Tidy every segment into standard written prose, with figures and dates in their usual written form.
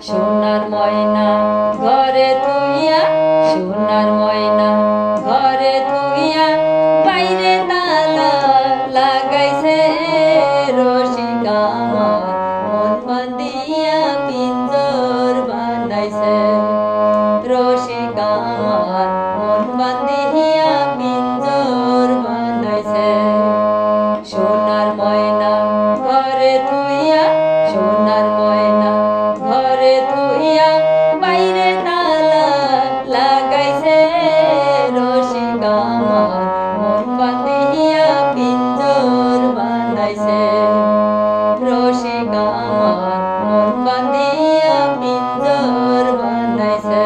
সোনার ময়না ঘরে তুইয়া, সোনার ময়না ঘরে তুইয়া, বাইরে তালা লাগাইছে রসিক আমার, মন বাঁধিয়া পিঞ্জর বানাইছে রসিক আমার, মন বাঁধিয়া পিঞ্জর বানাইছে। সোনার ময়না ঘরে তুইয়া, সোনার ময়না ঘরে তুইয়া, বাইরে তালা লাগাইছে রসিক আমার, মন বাঁধিয়া পিঞ্জর বানাইছে রসিক আমার, মন বাঁধিয়া পিঞ্জর বানাইছে।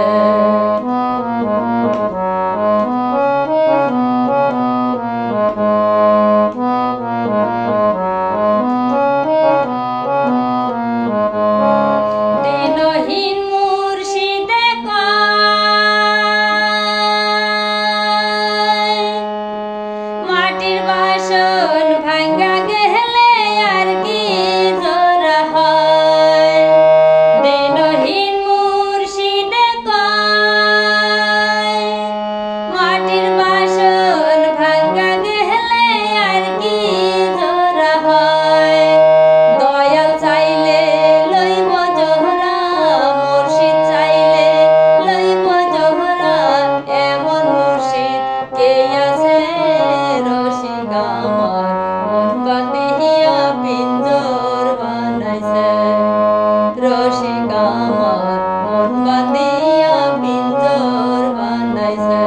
দিনহীন মুর্শিদে কয়, মাটির বাসন ভাঙ্গা গেলে আর কি জোড়া হয়। দিনহীন মুর্শিদে কয়, মাটির বাসন ভাঙ্গা গেলে আর কি জোড়া হয়। দয়াল চাইলে লইব জোহরা, মুর্শিদ চাইলে লইব জোহরা, এমন মুর্শিদ কে আছে রসিক আমার, মন বাঁধিয়া পিঞ্জর বানাইছে রসিক আমার, মন বাঁধিয়া পিঞ্জর বানাইছে।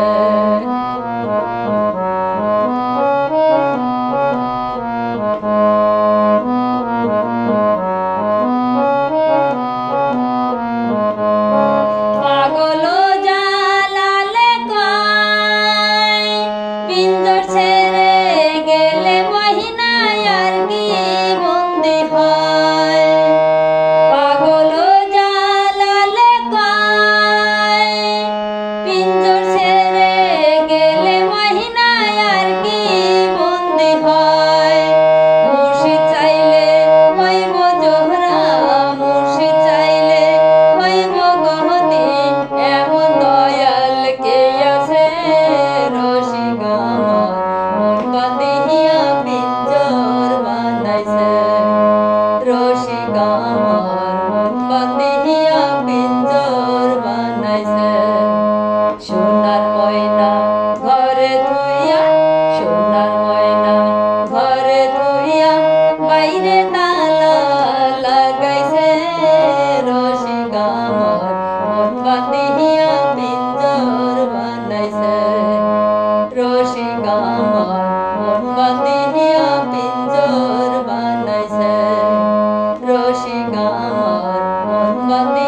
পাগল জালালে কয়, পিঞ্জর ছেড়ে গেলে মহিনায় আর কি বন্দি হয়। পাগল জালালে কয়, পিঞ্জর ছেড়ে গেলে মহিনায় আর কি বন্দি হয়। মুর্শিদ চাইলে হইব জোহরা, মুর্শিদ চাইলে হইব গহতি, এমন দয়াল কে আছে রসিক আমার, মন বাঁধিয়া পিঞ্জর বানাইছে রসিক আমার, মন বাঁধিয়া পিঞ্জর বানাইছে। সোনার ময়না ঘরে তুইয়া, সোনার ময়না ঘরে তুইয়া, বাইরে তালা লাগাইছে রসিক আমার, মন বাঁধিয়া পিঞ্জর বানাইছে রসিক আমার, মন বাঁধিয়া পিঞ্জর বানাইছে রসিক আমার, মন বাঁধিয়া